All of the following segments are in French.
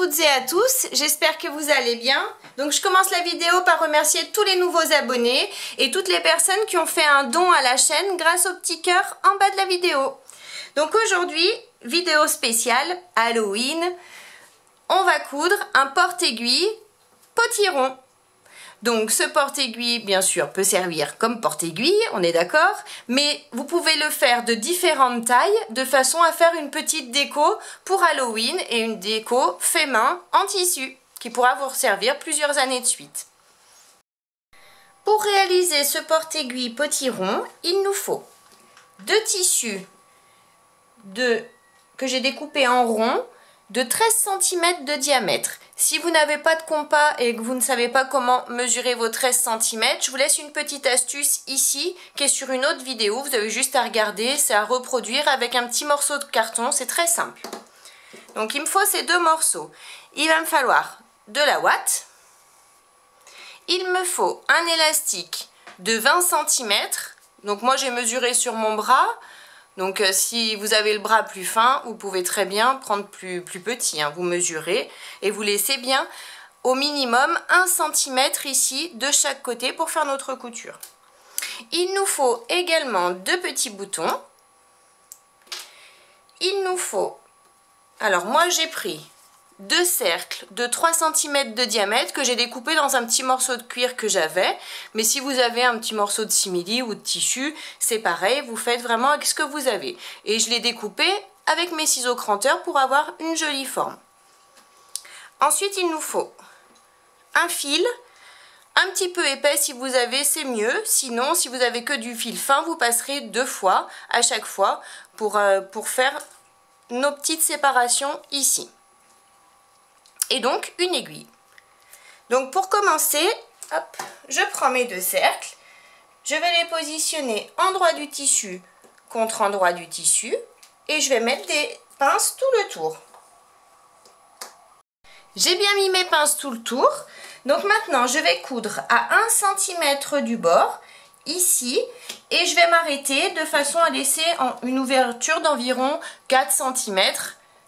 toutes et à tous, j'espère que vous allez bien. Donc je commence la vidéo par remercier tous les nouveaux abonnés et toutes les personnes qui ont fait un don à la chaîne grâce au petit cœur en bas de la vidéo. Donc aujourd'hui, vidéo spéciale Halloween, on va coudre un porte-aiguille potiron. Donc ce porte-aiguille, bien sûr, peut servir comme porte-aiguille, on est d'accord, mais vous pouvez le faire de différentes tailles de façon à faire une petite déco pour Halloween et une déco fait main en tissu qui pourra vous servir plusieurs années de suite. Pour réaliser ce porte-aiguille potiron, il nous faut 2 tissus que j'ai découpés en rond de 13 cm de diamètre. Si vous n'avez pas de compas et que vous ne savez pas comment mesurer vos 13 cm, je vous laisse une petite astuce ici qui est sur une autre vidéo. Vous avez juste à regarder, c'est à reproduire avec un petit morceau de carton, c'est très simple. Donc il me faut ces 2 morceaux. Il va me falloir de la ouate. Il me faut un élastique de 20 cm. Donc moi j'ai mesuré sur mon bras. Donc si vous avez le bras plus fin, vous pouvez très bien prendre plus petit, hein. Vous mesurez et vous laissez bien au minimum 1 cm ici de chaque côté pour faire notre couture. Il nous faut également 2 petits boutons. Il nous faut, alors moi j'ai pris 2 cercles de 3 cm de diamètre que j'ai découpé dans un petit morceau de cuir que j'avais. Mais si vous avez un petit morceau de simili ou de tissu, c'est pareil, vous faites vraiment avec ce que vous avez. Et je l'ai découpé avec mes ciseaux cranteurs pour avoir une jolie forme. Ensuite, il nous faut un fil, un petit peu épais si vous avez, c'est mieux. Sinon, si vous avez que du fil fin, vous passerez 2 fois à chaque fois pour faire nos petites séparations ici. Et donc une aiguille. Donc pour commencer, hop, je prends mes 2 cercles, je vais les positionner endroit du tissu contre endroit du tissu et je vais mettre des pinces tout le tour. J'ai bien mis mes pinces tout le tour, donc maintenant je vais coudre à 1 cm du bord, ici, et je vais m'arrêter de façon à laisser une ouverture d'environ 4 cm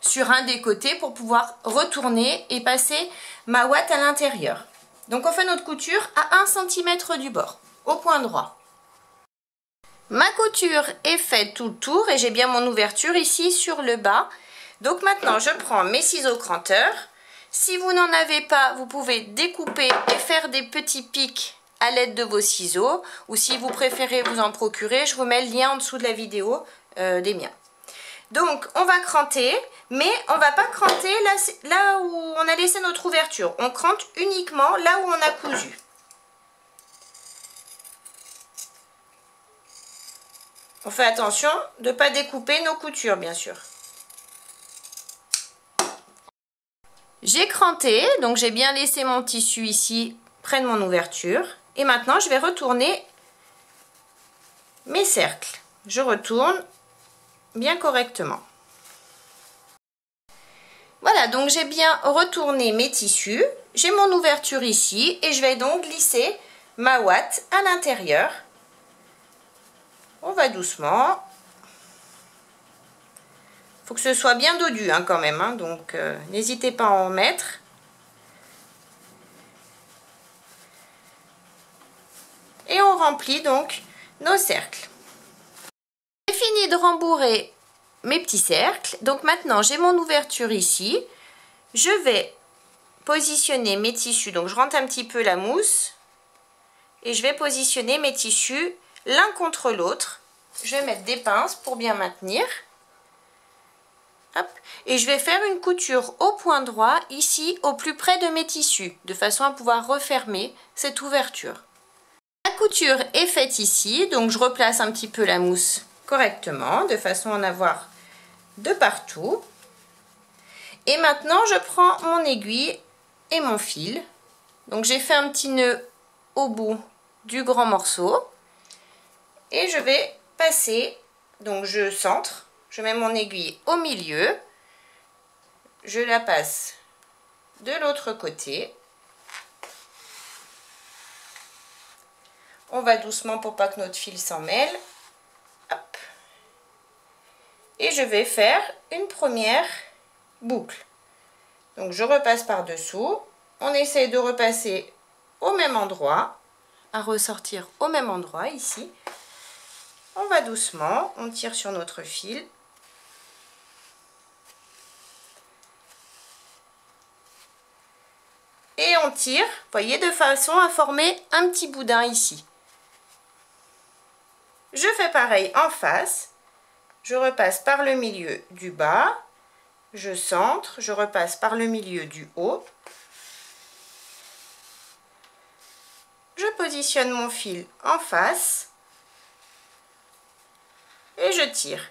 sur un des côtés pour pouvoir retourner et passer ma ouate à l'intérieur. Donc on fait notre couture à 1 cm du bord, au point droit. Ma couture est faite tout le tour et j'ai bien mon ouverture ici sur le bas. Donc maintenant je prends mes ciseaux cranteurs. Si vous n'en avez pas, vous pouvez découper et faire des petits pics à l'aide de vos ciseaux. Ou si vous préférez vous en procurer, je vous mets le lien en dessous de la vidéo des miens. Donc on va cranter, mais on va pas cranter là où on a laissé notre ouverture. On crante uniquement là où on a cousu. On fait attention de ne pas découper nos coutures, bien sûr. J'ai cranté, donc j'ai bien laissé mon tissu ici près de mon ouverture. Et maintenant je vais retourner mes cercles. Je retourne bien correctement. Voilà, donc j'ai bien retourné mes tissus, j'ai mon ouverture ici et je vais donc glisser ma ouate à l'intérieur. On va doucement. Il faut que ce soit bien dodu hein, quand même, hein, donc n'hésitez pas à en mettre. Et on remplit donc nos cercles. J'ai fini de rembourrer mes petits cercles. Donc maintenant j'ai mon ouverture ici. Je vais positionner mes tissus. Donc je rentre un petit peu la mousse. Et je vais positionner mes tissus l'un contre l'autre. Je vais mettre des pinces pour bien maintenir. Hop. Et je vais faire une couture au point droit ici au plus près de mes tissus. De façon à pouvoir refermer cette ouverture. La couture est faite ici. Donc je replace un petit peu la mousse correctement. De façon à en avoir de partout. Et maintenant je prends mon aiguille et mon fil. Donc j'ai fait un petit nœud au bout du grand morceau et je vais passer, donc je centre, je mets mon aiguille au milieu, je la passe de l'autre côté, on va doucement pour pas que notre fil s'en mêle. Hop. Et je vais faire une première boucle. Donc je repasse par-dessous. On essaye de repasser au même endroit, à ressortir au même endroit ici. On va doucement, on tire sur notre fil. Et on tire, vous voyez, de façon à former un petit boudin ici. Je fais pareil en face. Je repasse par le milieu du bas. Je centre, je repasse par le milieu du haut. Je positionne mon fil en face. Et je tire.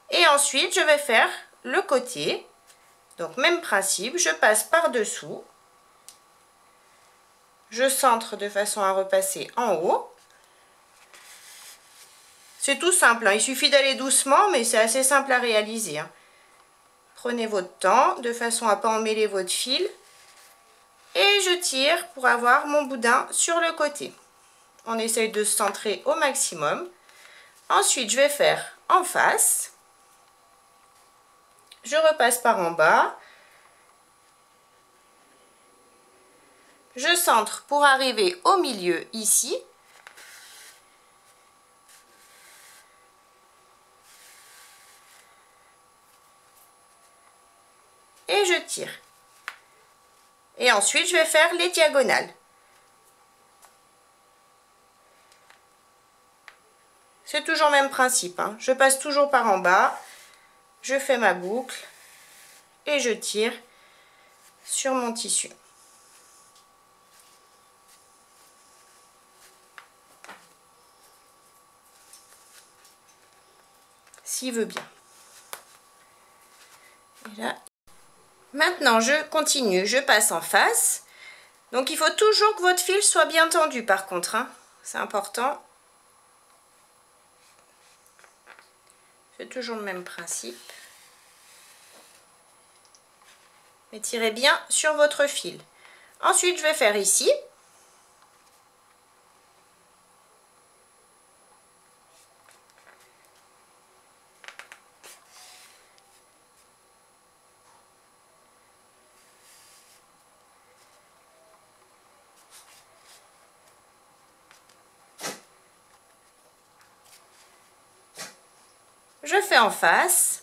Et ensuite, je vais faire le côté. Donc, même principe, je passe par-dessous. Je centre de façon à repasser en haut. C'est tout simple, hein. Il suffit d'aller doucement, mais c'est assez simple à réaliser, hein. Prenez votre temps de façon à ne pas emmêler votre fil. Et je tire pour avoir mon boudin sur le côté. On essaye de se centrer au maximum. Ensuite, je vais faire en face. Je repasse par en bas. Je centre pour arriver au milieu ici. Et je tire. Et ensuite, je vais faire les diagonales. C'est toujours le même principe, hein. Je passe toujours par en bas. Je fais ma boucle. Et je tire sur mon tissu. S'il veut bien. Et là. Maintenant, je continue, je passe en face. Donc, il faut toujours que votre fil soit bien tendu, par contre, hein. C'est important. C'est toujours le même principe. Mais tirez bien sur votre fil. Ensuite, je vais faire ici. Je fais en face.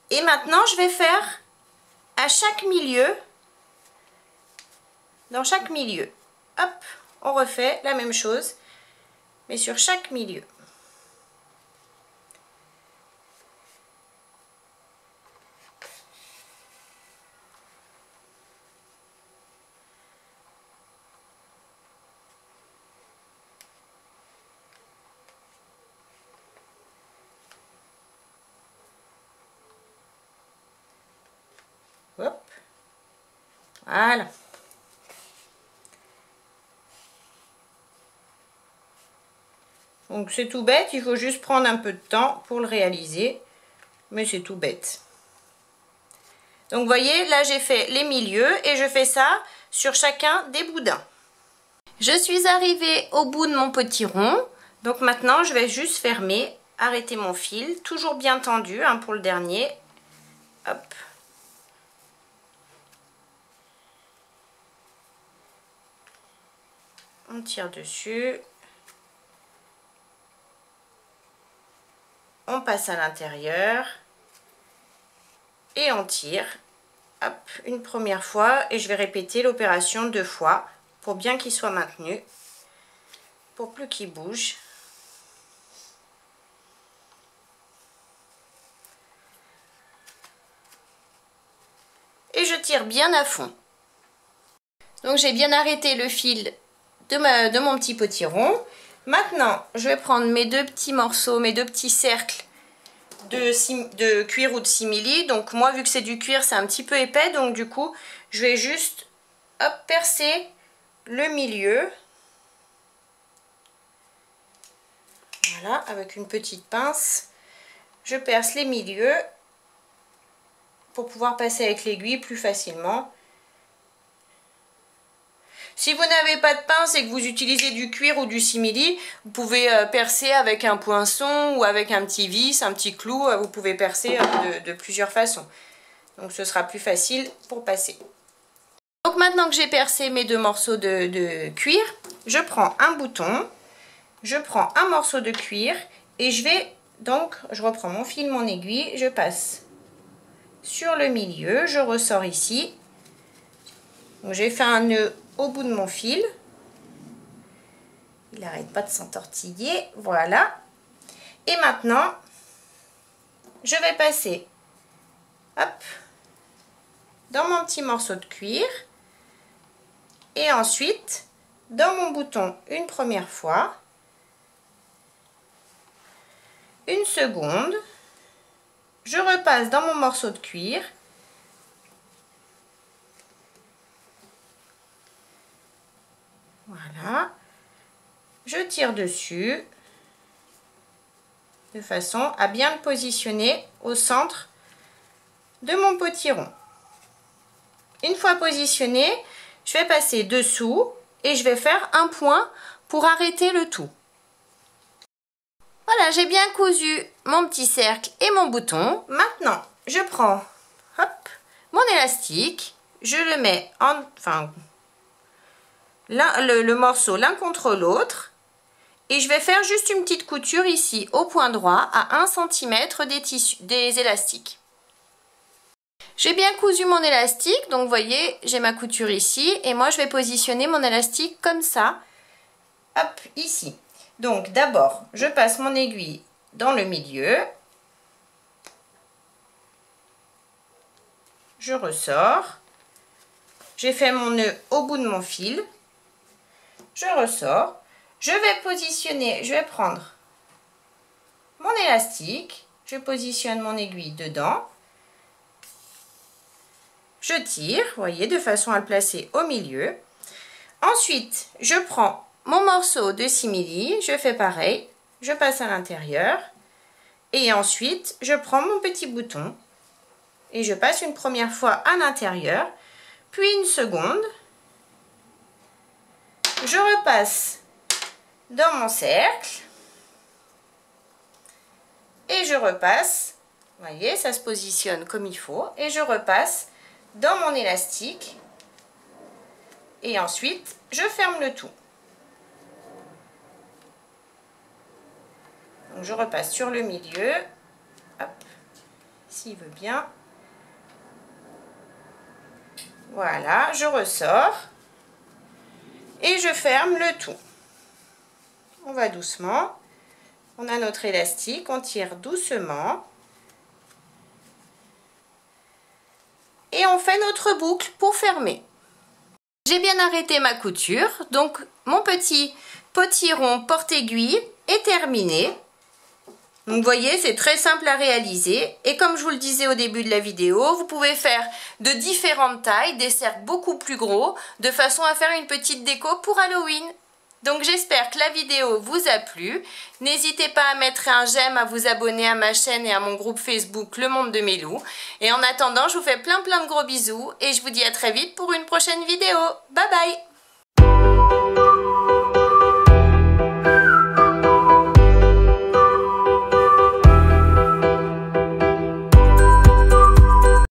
Et maintenant, je vais faire à chaque milieu, dans chaque milieu. Hop, on refait la même chose, mais sur chaque milieu. Hop. Voilà. Donc c'est tout bête, il faut juste prendre un peu de temps pour le réaliser, mais c'est tout bête. Donc vous voyez, là j'ai fait les milieux et je fais ça sur chacun des boudins. Je suis arrivée au bout de mon petit rond, donc maintenant je vais juste fermer, arrêter mon fil, toujours bien tendu, hein, pour le dernier. Hop. On tire dessus. On passe à l'intérieur. Et on tire. Hop, une première fois. Et je vais répéter l'opération 2 fois pour bien qu'il soit maintenu. Pour plus qu'il bouge. Et je tire bien à fond. Donc j'ai bien arrêté le fil de mon petit potiron. Maintenant, je vais prendre mes 2 petits morceaux, mes 2 petits cercles de cuir ou de simili. Donc moi, vu que c'est du cuir, c'est un petit peu épais. Donc du coup, je vais juste hop, percer le milieu. Voilà, avec une petite pince. Je perce les milieux. pour pouvoir passer avec l'aiguille plus facilement. Si vous n'avez pas de pince et que vous utilisez du cuir ou du simili, vous pouvez percer avec un poinçon ou avec un petit vis, un petit clou. Vous pouvez percer de plusieurs façons. Donc ce sera plus facile pour passer. Donc maintenant que j'ai percé mes deux morceaux de cuir, je prends un bouton, je prends un morceau de cuir et je reprends mon fil, mon aiguille, je passe sur le milieu, je ressors ici. J'ai fait un nœud au bout de mon fil. Il n'arrête pas de s'entortiller. Voilà. Et maintenant, je vais passer dans mon petit morceau de cuir. Et ensuite, dans mon bouton une première fois. Une seconde. Je repasse dans mon morceau de cuir. Voilà, je tire dessus de façon à bien le positionner au centre de mon potiron. Une fois positionné, je vais passer dessous et je vais faire un point pour arrêter le tout. Voilà, j'ai bien cousu mon petit cercle et mon bouton. Maintenant, je prends mon élastique, je le mets le morceau l'un contre l'autre et je vais faire juste une petite couture ici au point droit à 1 cm des élastiques. J'ai bien cousu mon élastique, donc vous voyez j'ai ma couture ici et moi je vais positionner mon élastique comme ça, ici. Donc d'abord je passe mon aiguille dans le milieu, je ressors, j'ai fait mon nœud au bout de mon fil. Je ressors, je vais positionner, je vais prendre mon élastique, je positionne mon aiguille dedans, je tire, vous voyez, de façon à le placer au milieu. Ensuite, je prends mon morceau de simili, je fais pareil, je passe à l'intérieur et ensuite je prends mon petit bouton et je passe une première fois à l'intérieur, puis une seconde. Je repasse dans mon cercle et je repasse, vous voyez, ça se positionne comme il faut, et je repasse dans mon élastique et ensuite je ferme le tout. Donc je repasse sur le milieu, s'il veut bien. Voilà, je ressors. Et je ferme le tout. On va doucement. On a notre élastique, on tire doucement. Et on fait notre boucle pour fermer. J'ai bien arrêté ma couture, donc mon petit potiron porte-aiguille est terminé. Donc vous voyez, c'est très simple à réaliser et comme je vous le disais au début de la vidéo, vous pouvez faire de différentes tailles, des cercles beaucoup plus gros, de façon à faire une petite déco pour Halloween. Donc j'espère que la vidéo vous a plu. N'hésitez pas à mettre un j'aime, à vous abonner à ma chaîne et à mon groupe Facebook Le Monde de Mélou. Et en attendant, je vous fais plein de gros bisous et je vous dis à très vite pour une prochaine vidéo. Bye bye!